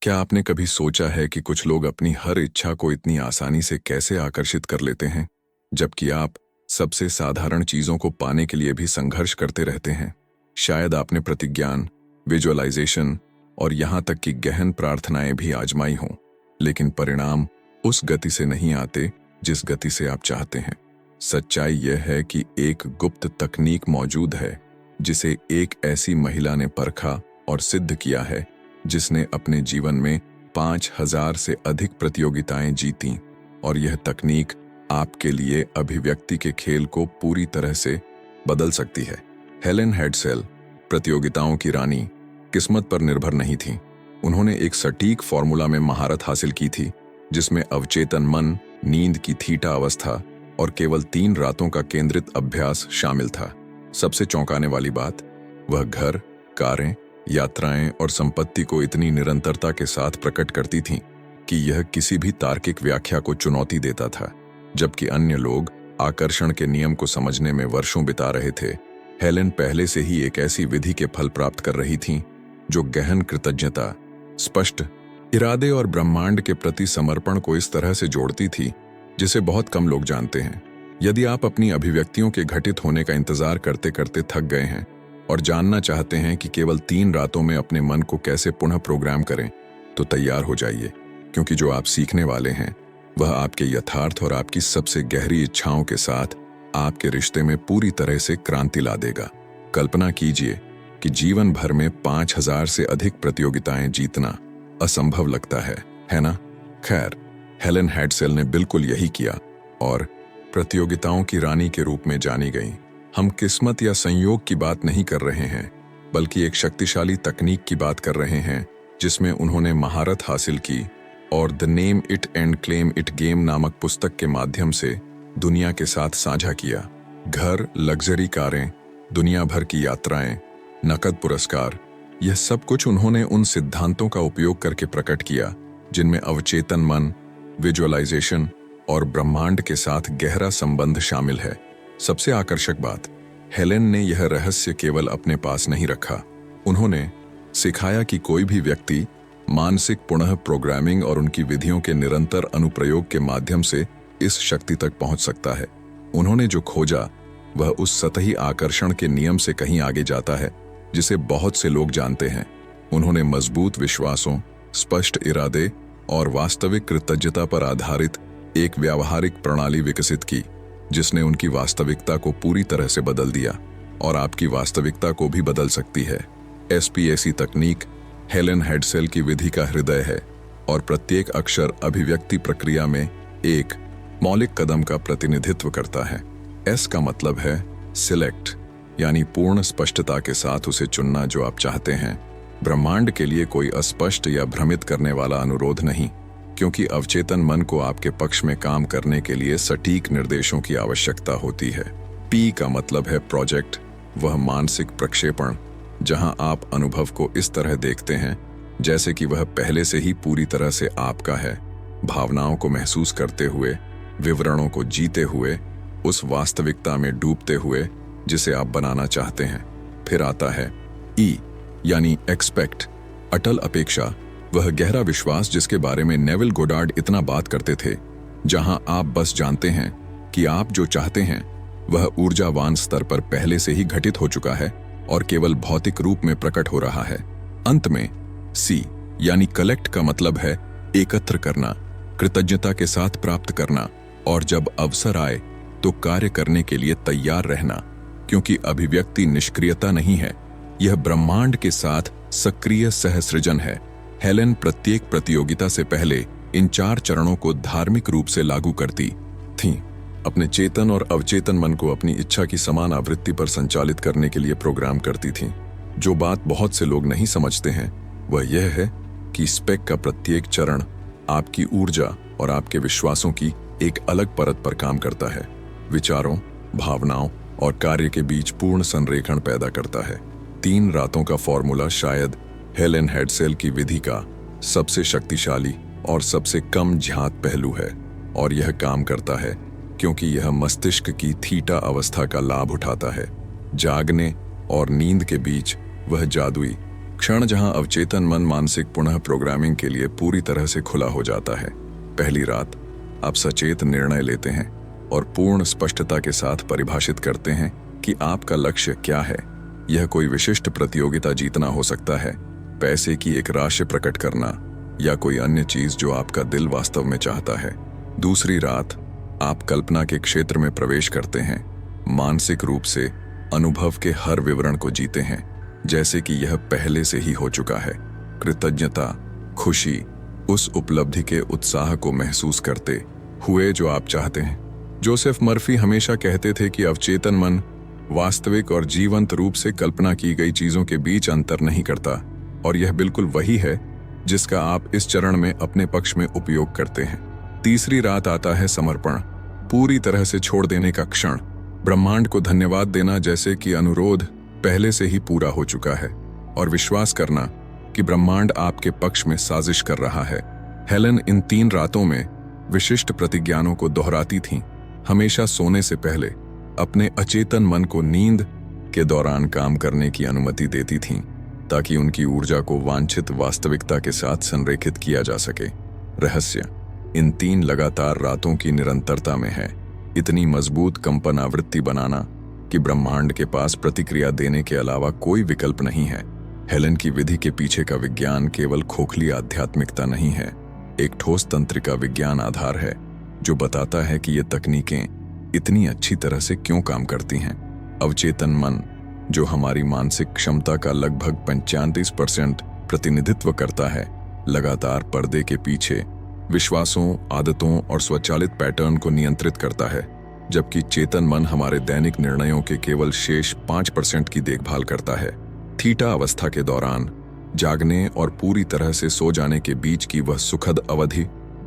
क्या आपने कभी सोचा है कि कुछ लोग अपनी हर इच्छा को इतनी आसानी से कैसे आकर्षित कर लेते हैं, जबकि आप सबसे साधारण चीजों को पाने के लिए भी संघर्ष करते रहते हैं? शायद आपने प्रतिज्ञान, विजुअलाइजेशन और यहां तक कि गहन प्रार्थनाएं भी आजमाई हों, लेकिन परिणाम उस गति से नहीं आते जिस गति से आप चाहते हैं। सच्चाई यह है कि एक गुप्त तकनीक मौजूद है जिसे एक ऐसी महिला ने परखा और सिद्ध किया है जिसने अपने जीवन में 5000 से अधिक प्रतियोगिताएं जीतीं, और यह तकनीक आपके लिए अभिव्यक्ति के खेल को पूरी तरह से बदल सकती है। हेलेन हेडसेल प्रतियोगिताओं की रानी किस्मत पर निर्भर नहीं थी। उन्होंने एक सटीक फॉर्मूला में महारत हासिल की थी जिसमें अवचेतन मन, नींद की थीटा अवस्था और केवल 3 रातों का केंद्रित अभ्यास शामिल था। सबसे चौंकाने वाली बात, वह घर, कारें, यात्राएं और संपत्ति को इतनी निरंतरता के साथ प्रकट करती थीं कि यह किसी भी तार्किक व्याख्या को चुनौती देता था। जबकि अन्य लोग आकर्षण के नियम को समझने में वर्षों बिता रहे थे, हेलेन पहले से ही एक ऐसी विधि के फल प्राप्त कर रही थीं जो गहन कृतज्ञता, स्पष्ट इरादे और ब्रह्मांड के प्रति समर्पण को इस तरह से जोड़ती थी जिसे बहुत कम लोग जानते हैं। यदि आप अपनी अभिव्यक्तियों के घटित होने का इंतजार करते करते थक गए हैं और जानना चाहते हैं कि केवल 3 रातों में अपने मन को कैसे पुनः प्रोग्राम करें, तो तैयार हो जाइए, क्योंकि जो आप सीखने वाले हैं वह आपके यथार्थ और आपकी सबसे गहरी इच्छाओं के साथ आपके रिश्ते में पूरी तरह से क्रांति ला देगा। कल्पना कीजिए कि जीवन भर में 5000 से अधिक प्रतियोगिताएं जीतना असंभव लगता है ना? खैर, हेलेन हेडसेल ने बिल्कुल यही किया और प्रतियोगिताओं की रानी के रूप में जानी गई। हम किस्मत या संयोग की बात नहीं कर रहे हैं, बल्कि एक शक्तिशाली तकनीक की बात कर रहे हैं जिसमें उन्होंने महारत हासिल की और the name it and claim it game नामक पुस्तक के माध्यम से दुनिया के साथ साझा किया। घर, लग्जरी कारें, दुनिया भर की यात्राएं, नकद पुरस्कार, यह सब कुछ उन्होंने उन सिद्धांतों का उपयोग करके प्रकट किया जिनमें अवचेतन मन, विजुअलाइजेशन और ब्रह्मांड के साथ गहरा संबंध शामिल है। सबसे आकर्षक बात, हेलेन ने यह रहस्य केवल अपने पास नहीं रखा। उन्होंने सिखाया कि कोई भी व्यक्ति मानसिक पुनः प्रोग्रामिंग और उनकी विधियों के निरंतर अनुप्रयोग के माध्यम से इस शक्ति तक पहुंच सकता है। उन्होंने जो खोजा वह उस सतही आकर्षण के नियम से कहीं आगे जाता है जिसे बहुत से लोग जानते हैं। उन्होंने मजबूत विश्वासों, स्पष्ट इरादे और वास्तविक कृतज्ञता पर आधारित एक व्यावहारिक प्रणाली विकसित की जिसने उनकी वास्तविकता को पूरी तरह से बदल दिया और आपकी वास्तविकता को भी बदल सकती है। SPAC तकनीक हेलेन हेडसेल की विधि का हृदय है और प्रत्येक अक्षर अभिव्यक्ति प्रक्रिया में एक मौलिक कदम का प्रतिनिधित्व करता है। S का मतलब है सिलेक्ट, यानी पूर्ण स्पष्टता के साथ उसे चुनना जो आप चाहते हैं। ब्रह्मांड के लिए कोई अस्पष्ट या भ्रमित करने वाला अनुरोध नहीं, क्योंकि अवचेतन मन को आपके पक्ष में काम करने के लिए सटीक निर्देशों की आवश्यकता होती है। P का मतलब है प्रोजेक्ट, वह मानसिक प्रक्षेपण जहां आप अनुभव को इस तरह देखते हैं जैसे कि वह पहले से ही पूरी तरह से आपका है, भावनाओं को महसूस करते हुए, विवरणों को जीते हुए, उस वास्तविकता में डूबते हुए जिसे आप बनाना चाहते हैं। फिर आता है E यानी एक्सपेक्ट, अटल अपेक्षा, वह गहरा विश्वास जिसके बारे में नेविल गोडार्ड इतना बात करते थे, जहां आप बस जानते हैं कि आप जो चाहते हैं वह ऊर्जावान स्तर पर पहले से ही घटित हो चुका है और केवल भौतिक रूप में प्रकट हो रहा है। अंत में C यानी कलेक्ट का मतलब है एकत्र करना, कृतज्ञता के साथ प्राप्त करना और जब अवसर आए तो कार्य करने के लिए तैयार रहना, क्योंकि अभिव्यक्ति निष्क्रियता नहीं है, यह ब्रह्मांड के साथ सक्रिय सहसृजन है। हेलेन प्रत्येक प्रतियोगिता से पहले इन 4 चरणों को धार्मिक रूप से लागू करती थीं। अपने चेतन और अवचेतन मन को अपनी इच्छा की समान आवृत्ति पर संचालित करने के लिए प्रोग्राम करती थीं। जो बात बहुत से लोग नहीं समझते हैं वह यह है कि स्पेक का प्रत्येक चरण आपकी ऊर्जा और आपके विश्वासों की एक अलग परत पर काम करता है, विचारों, भावनाओं और कार्य के बीच पूर्ण संरेखण पैदा करता है। 3 रातों का फॉर्मूला शायद हेलेन हेडसेल की विधि का सबसे शक्तिशाली और सबसे कम ज्ञात पहलू है, और यह काम करता है क्योंकि यह मस्तिष्क की थीटा अवस्था का लाभ उठाता है। जागने और नींद के बीच वह जादुई क्षण जहां अवचेतन मन मानसिक पुनः प्रोग्रामिंग के लिए पूरी तरह से खुला हो जाता है। पहली रात आप सचेत निर्णय लेते हैं और पूर्ण स्पष्टता के साथ परिभाषित करते हैं कि आपका लक्ष्य क्या है। यह कोई विशिष्ट प्रतियोगिता जीतना हो सकता है, पैसे की एक राशि प्रकट करना, या कोई अन्य चीज जो आपका दिल वास्तव में चाहता है। दूसरी रात आप कल्पना के क्षेत्र में प्रवेश करते हैं, मानसिक रूप से अनुभव के हर विवरण को जीते हैं जैसे कि यह पहले से ही हो चुका है। कृतज्ञता, खुशी, उस उपलब्धि के उत्साह को महसूस करते हुए जो आप चाहते हैं। जोसेफ मर्फी हमेशा कहते थे कि अवचेतन मन वास्तविक और जीवंत रूप से कल्पना की गई चीजों के बीच अंतर नहीं करता, और यह बिल्कुल वही है जिसका आप इस चरण में अपने पक्ष में उपयोग करते हैं। तीसरी रात आता है समर्पण, पूरी तरह से छोड़ देने का क्षण, ब्रह्मांड को धन्यवाद देना जैसे कि अनुरोध पहले से ही पूरा हो चुका है, और विश्वास करना कि ब्रह्मांड आपके पक्ष में साजिश कर रहा है। हेलेन इन 3 रातों में विशिष्ट प्रतिज्ञानों को दोहराती थीं। हमेशा सोने से पहले अपने अचेतन मन को नींद के दौरान काम करने की अनुमति देती थीं, ताकि उनकी ऊर्जा को वांछित वास्तविकता के साथ संरेखित किया जा सके। रहस्य इन 3 लगातार रातों की निरंतरता में है, इतनी मजबूत कंपन आवृत्ति बनाना कि ब्रह्मांड के पास प्रतिक्रिया देने के अलावा कोई विकल्प नहीं है। हेलेन की विधि के पीछे का विज्ञान केवल खोखली आध्यात्मिकता नहीं है, एक ठोस तंत्रिका विज्ञान आधार है जो बताता है कि ये तकनीकें इतनी अच्छी तरह से क्यों काम करती हैं। अवचेतन मन, जो हमारी मानसिक क्षमता का लगभग 95% प्रतिनिधित्व करता है, लगातार पर्दे के पीछे विश्वासों, आदतों और स्वचालित पैटर्न को नियंत्रित करता है, जबकि चेतन मन हमारे दैनिक निर्णयों के केवल शेष 5% की देखभाल करता है। थीटा अवस्था के दौरान जागने और पूरी तरह से सो जाने के बीच की वह सुखद अवधि,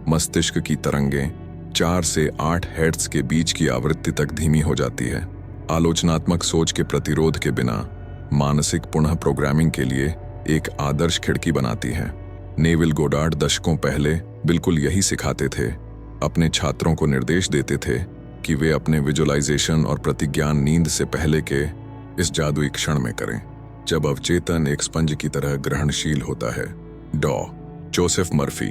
मस्तिष्क की तरंगें 4 से 8 हर्ट्ज के बीच की आवृत्ति तक धीमी हो जाती है। आलोचनात्मक सोच के प्रतिरोध के बिना मानसिक पुनः प्रोग्रामिंग के लिए एक आदर्श खिड़की बनाती है। नेविल गोडार्ड दशकों पहले बिल्कुल यही सिखाते थे। अपने छात्रों को निर्देश देते थे कि वे अपने विजुअलाइजेशन और प्रतिज्ञान नींद से पहले के इस जादुई क्षण में करें, जब अवचेतन एक स्पंज की तरह ग्रहणशील होता है। Joseph Murphy,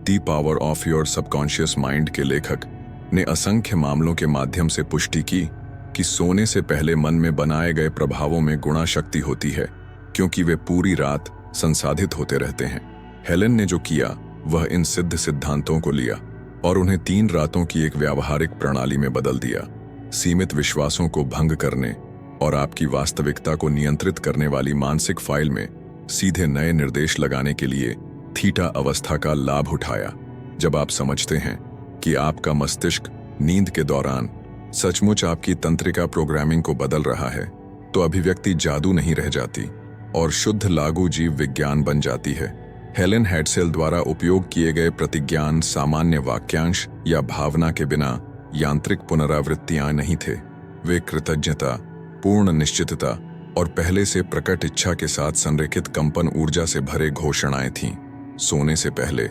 the power of your subconscious mind के लेखक, ने असंख्य मामलों के माध्यम से पुष्टि की कि सोने से पहले मन में बनाए गए प्रभावों में गुणा शक्ति होती है, क्योंकि वे पूरी रात संसाधित होते रहते हैं। हेलेन ने जो किया वह इन सिद्ध सिद्धांतों को लिया और उन्हें 3 रातों की एक व्यावहारिक प्रणाली में बदल दिया। सीमित विश्वासों को भंग करने और आपकी वास्तविकता को नियंत्रित करने वाली मानसिक फाइल में सीधे नए निर्देश लगाने के लिए थीटा अवस्था का लाभ उठाया। जब आप समझते हैं कि आपका मस्तिष्क नींद के दौरान सचमुच आपकी तंत्रिका प्रोग्रामिंग को बदल रहा है, तो अभिव्यक्ति जादू नहीं रह जाती और शुद्ध लागू जीव विज्ञान बन जाती है। हेलेन हेड्सेल द्वारा उपयोग किए गए प्रतिज्ञान सामान्य वाक्यांश या भावना के बिना यांत्रिक पुनरावृत्तियां नहीं थे। वे कृतज्ञता, पूर्ण निश्चितता और पहले से प्रकट इच्छा के साथ संरेखित कंपन ऊर्जा से भरे घोषणाएं थीं। सोने से पहले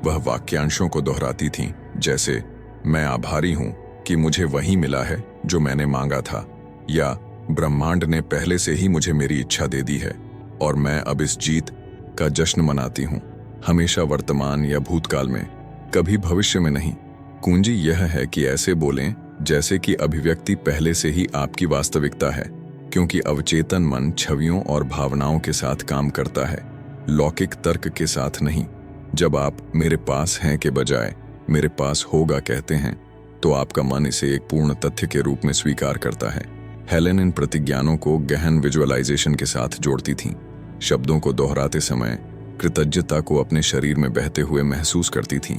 वह वाक्यांशों को दोहराती थीं, जैसे मैं आभारी हूं कि मुझे वही मिला है जो मैंने मांगा था, या ब्रह्मांड ने पहले से ही मुझे मेरी इच्छा दे दी है और मैं अब इस जीत का जश्न मनाती हूं। हमेशा वर्तमान या भूतकाल में, कभी भविष्य में नहीं। कुंजी यह है कि ऐसे बोलें जैसे कि अभिव्यक्ति पहले से ही आपकी वास्तविकता है, क्योंकि अवचेतन मन छवियों और भावनाओं के साथ काम करता है, लौकिक तर्क के साथ नहीं। जब आप मेरे पास हैं के बजाय मेरे पास होगा कहते हैं, तो आपका मन इसे एक पूर्ण तथ्य के रूप में स्वीकार करता है। हेलेन इन प्रतिज्ञानों को गहन विजुअलाइजेशन के साथ जोड़ती थीं। शब्दों को दोहराते समय कृतज्ञता को अपने शरीर में बहते हुए महसूस करती थीं।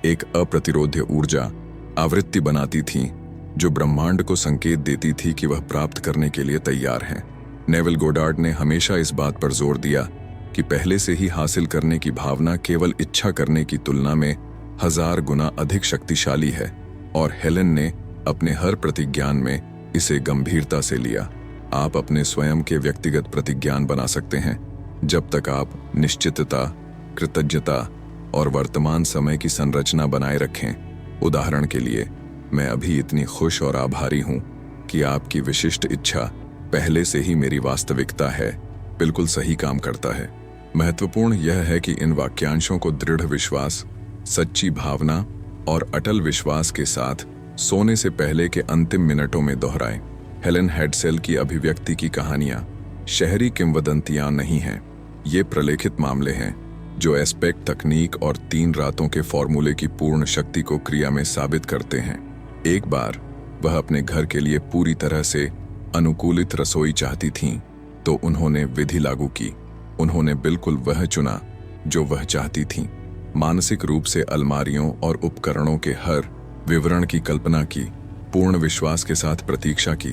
एक अप्रतिरोध्य ऊर्जा आवृत्ति बनाती थीं जो ब्रह्मांड को संकेत देती थी कि वह प्राप्त करने के लिए तैयार हैं। नेविल गोडार्ड ने हमेशा इस बात पर जोर दिया कि पहले से ही हासिल करने की भावना केवल इच्छा करने की तुलना में 1000 गुना अधिक शक्तिशाली है, और हेलेन ने अपने हर प्रतिज्ञान में इसे गंभीरता से लिया। आप अपने स्वयं के व्यक्तिगत प्रतिज्ञान बना सकते हैं जब तक आप निश्चितता, कृतज्ञता और वर्तमान समय की संरचना बनाए रखें। उदाहरण के लिए, मैं अभी इतनी खुश और आभारी हूं कि आपकी विशिष्ट इच्छा पहले से ही मेरी वास्तविकता है, बिल्कुल सही काम करता है। महत्वपूर्ण यह है कि इन वाक्यांशों को दृढ़ विश्वास, सच्ची भावना और अटल विश्वास के साथ सोने से पहले के अंतिम मिनटों में दोहराएं। हेलेन हेडसेल की अभिव्यक्ति की कहानियां शहरी किंवदंतियां नहीं हैं, ये प्रलेखित मामले हैं जो एस्पेक्ट तकनीक और 3 रातों के फॉर्मूले की पूर्ण शक्ति को क्रिया में साबित करते हैं। एक बार वह अपने घर के लिए पूरी तरह से अनुकूलित रसोई चाहती थीं, तो उन्होंने विधि लागू की। उन्होंने बिल्कुल वह चुना जो वह चाहती थीं। मानसिक रूप से अलमारियों और उपकरणों के हर विवरण की कल्पना की, पूर्ण विश्वास के साथ प्रतीक्षा की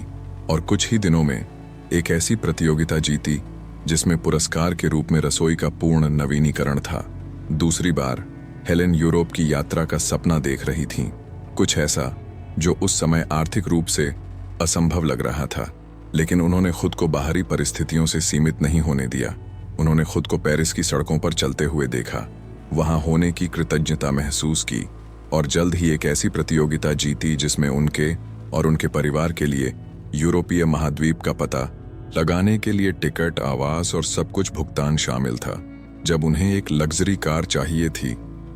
और कुछ ही दिनों में एक ऐसी प्रतियोगिता जीती जिसमें पुरस्कार के रूप में रसोई का पूर्ण नवीनीकरण था। दूसरी बार हेलेन यूरोप की यात्रा का सपना देख रही थीं, कुछ ऐसा जो उस समय आर्थिक रूप से असंभव लग रहा था, लेकिन उन्होंने खुद को बाहरी परिस्थितियों से सीमित नहीं होने दिया। उन्होंने खुद को पेरिस की सड़कों पर चलते हुए देखा, वहां होने की कृतज्ञता महसूस की और जल्द ही एक ऐसी प्रतियोगिता जीती जिसमें उनके और उनके परिवार के लिए यूरोपीय महाद्वीप का पता लगाने के लिए टिकट, आवास और सब कुछ भुगतान शामिल था। जब उन्हें एक लग्जरी कार चाहिए थी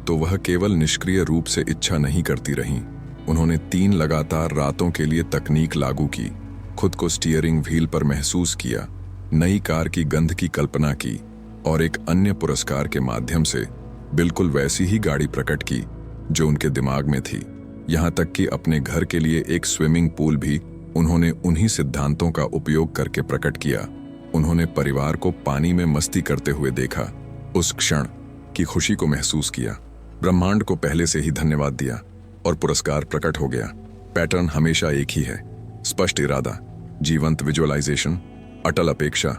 तो वह केवल निष्क्रिय रूप से इच्छा नहीं करती रहीं। उन्होंने 3 लगातार रातों के लिए तकनीक लागू की, खुद को स्टीयरिंग व्हील पर महसूस किया, नई कार की गंध की कल्पना की और एक अन्य पुरस्कार के माध्यम से बिल्कुल वैसी ही गाड़ी प्रकट की जो उनके दिमाग में थी। यहाँ तक कि अपने घर के लिए एक स्विमिंग पूल भी उन्होंने उन्हीं सिद्धांतों का उपयोग करके प्रकट किया। उन्होंने परिवार को पानी में मस्ती करते हुए देखा, उस क्षण की खुशी को महसूस किया, ब्रह्मांड को पहले से ही धन्यवाद दिया और पुरस्कार प्रकट हो गया। पैटर्न हमेशा एक ही है, स्पष्ट इरादा, जीवंत विजुअलाइजेशन, अटल अपेक्षा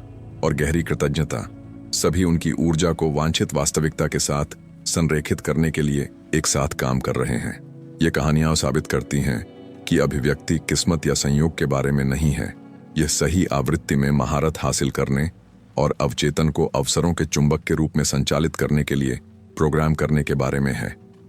और गहरी कृतज्ञता। सभी उनकी ऊर्जा को वांछित वास्तविकता के साथ संरेखित करने के लिए एक साथ काम कर रहे हैं। ये कहानियां साबित करती हैं कि अभिव्यक्ति किस्मत या संयोग के बारे में नहीं है, यह सही आवृत्ति में महारत हासिल करने और अवचेतन को अवसरों के चुंबक के रूप में संचालित करने के लिए प्रोग्राम करने के बारे में है।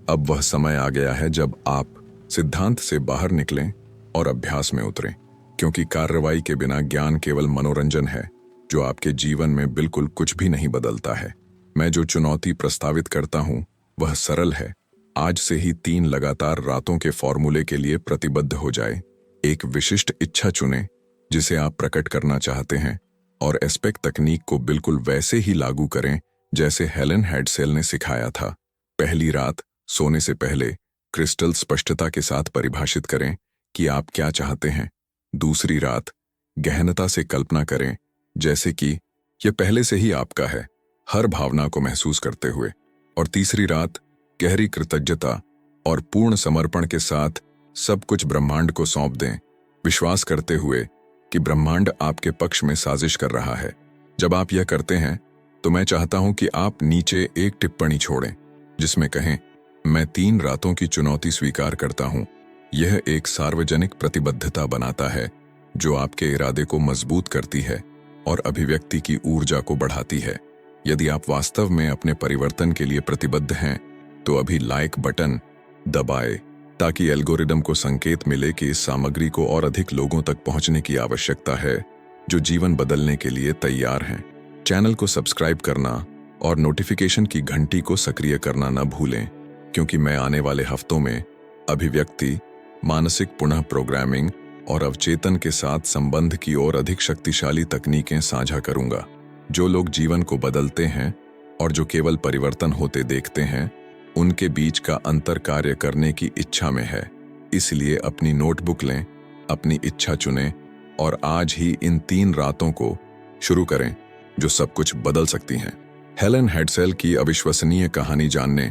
अब वह समय आ गया है जब आप सिद्धांत से बाहर निकलें और अभ्यास में उतरें, क्योंकि कार्रवाई के बिना ज्ञान केवल मनोरंजन है जो आपके जीवन में बिल्कुल कुछ भी नहीं बदलता है। मैं जो चुनौती प्रस्तावित करता हूं वह सरल है। आज से ही 3 लगातार रातों के फॉर्मूले के लिए प्रतिबद्ध हो जाए। एक विशिष्ट इच्छा चुनें जिसे आप प्रकट करना चाहते हैं और एस्पेक्ट तकनीक को बिल्कुल वैसे ही लागू करें जैसे हेलेन हेडसेल ने सिखाया था। पहली रात सोने से पहले क्रिस्टल स्पष्टता के साथ परिभाषित करें कि आप क्या चाहते हैं। दूसरी रात गहनता से कल्पना करें जैसे कि यह पहले से ही आपका है, हर भावना को महसूस करते हुए। और तीसरी रात गहरी कृतज्ञता और पूर्ण समर्पण के साथ सब कुछ ब्रह्मांड को सौंप दें, विश्वास करते हुए कि ब्रह्मांड आपके पक्ष में साजिश कर रहा है। जब आप यह करते हैं तो मैं चाहता हूं कि आप नीचे एक टिप्पणी छोड़ें जिसमें कहें, मैं 3 रातों की चुनौती स्वीकार करता हूं। यह एक सार्वजनिक प्रतिबद्धता बनाता है जो आपके इरादे को मजबूत करती है और अभिव्यक्ति की ऊर्जा को बढ़ाती है। यदि आप वास्तव में अपने परिवर्तन के लिए प्रतिबद्ध हैं तो अभी लाइक बटन दबाएं ताकि एल्गोरिदम को संकेत मिले कि इस सामग्री को और अधिक लोगों तक पहुंचने की आवश्यकता है जो जीवन बदलने के लिए तैयार हैं। चैनल को सब्सक्राइब करना और नोटिफिकेशन की घंटी को सक्रिय करना न भूलें, क्योंकि मैं आने वाले हफ्तों में अभिव्यक्ति, मानसिक पुनः प्रोग्रामिंग और अवचेतन के साथ संबंध की ओर अधिक शक्तिशाली तकनीकें साझा करूंगा। जो लोग जीवन को बदलते हैं और जो केवल परिवर्तन होते देखते हैं, उनके बीच का अंतर कार्य करने की इच्छा में है। इसलिए अपनी नोटबुक लें, अपनी इच्छा चुनें और आज ही इन 3 रातों को शुरू करें जो सब कुछ बदल सकती हैं। हेलेन हेडसेल की अविश्वसनीय कहानी जानने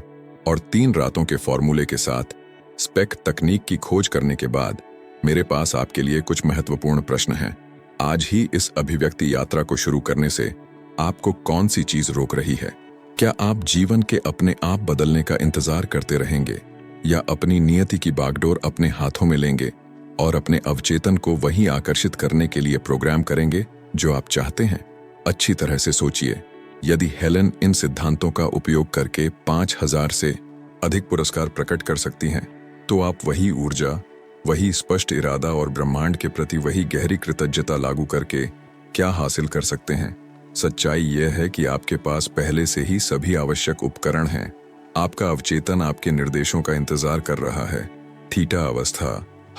और 3 रातों के फॉर्मूले के साथ स्पेक्ट तकनीक की खोज करने के बाद मेरे पास आपके लिए कुछ महत्वपूर्ण प्रश्न हैं। आज ही इस अभिव्यक्ति यात्रा को शुरू करने से आपको कौन सी चीज रोक रही है? क्या आप जीवन के अपने आप बदलने का इंतजार करते रहेंगे या अपनी नियति की बागडोर अपने हाथों में लेंगे और अपने अवचेतन को वही आकर्षित करने के लिए प्रोग्राम करेंगे जो आप चाहते हैं? अच्छी तरह से सोचिए। यदि हेलेन इन सिद्धांतों का उपयोग करके 5000 से अधिक पुरस्कार प्रकट कर सकती हैं, तो आप वही ऊर्जा, वही स्पष्ट इरादा और ब्रह्मांड के प्रति वही गहरी कृतज्ञता लागू करके क्या हासिल कर सकते हैं? सच्चाई यह है कि आपके पास पहले से ही सभी आवश्यक उपकरण हैं। आपका अवचेतन आपके निर्देशों का इंतजार कर रहा है। थीटा अवस्था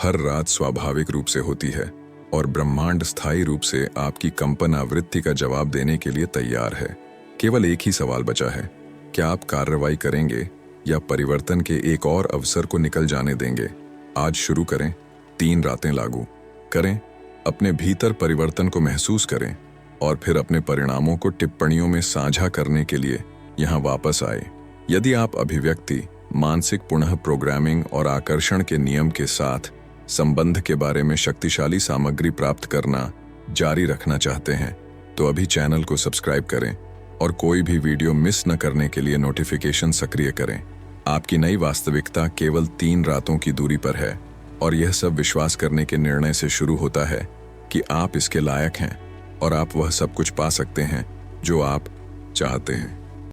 हर रात स्वाभाविक रूप से होती है और ब्रह्मांड स्थायी रूप से आपकी कंपन आवृत्ति का जवाब देने के लिए तैयार है। केवल एक ही सवाल बचा है, क्या आप कार्रवाई करेंगे या परिवर्तन के एक और अवसर को निकल जाने देंगे? आज शुरू करें, 3 रातें लागू करें, अपने भीतर परिवर्तन को महसूस करें और फिर अपने परिणामों को टिप्पणियों में साझा करने के लिए यहाँ वापस आए। यदि आप अभिव्यक्ति, मानसिक पुनः प्रोग्रामिंग और आकर्षण के नियम के साथ संबंध के बारे में शक्तिशाली सामग्री प्राप्त करना जारी रखना चाहते हैं, तो अभी चैनल को सब्सक्राइब करें और कोई भी वीडियो मिस न करने के लिए नोटिफिकेशन सक्रिय करें। आपकी नई वास्तविकता केवल 3 रातों की दूरी पर है और यह सब विश्वास करने के निर्णय से शुरू होता है कि आप इसके लायक हैं और आप वह सब कुछ पा सकते हैं जो आप चाहते हैं।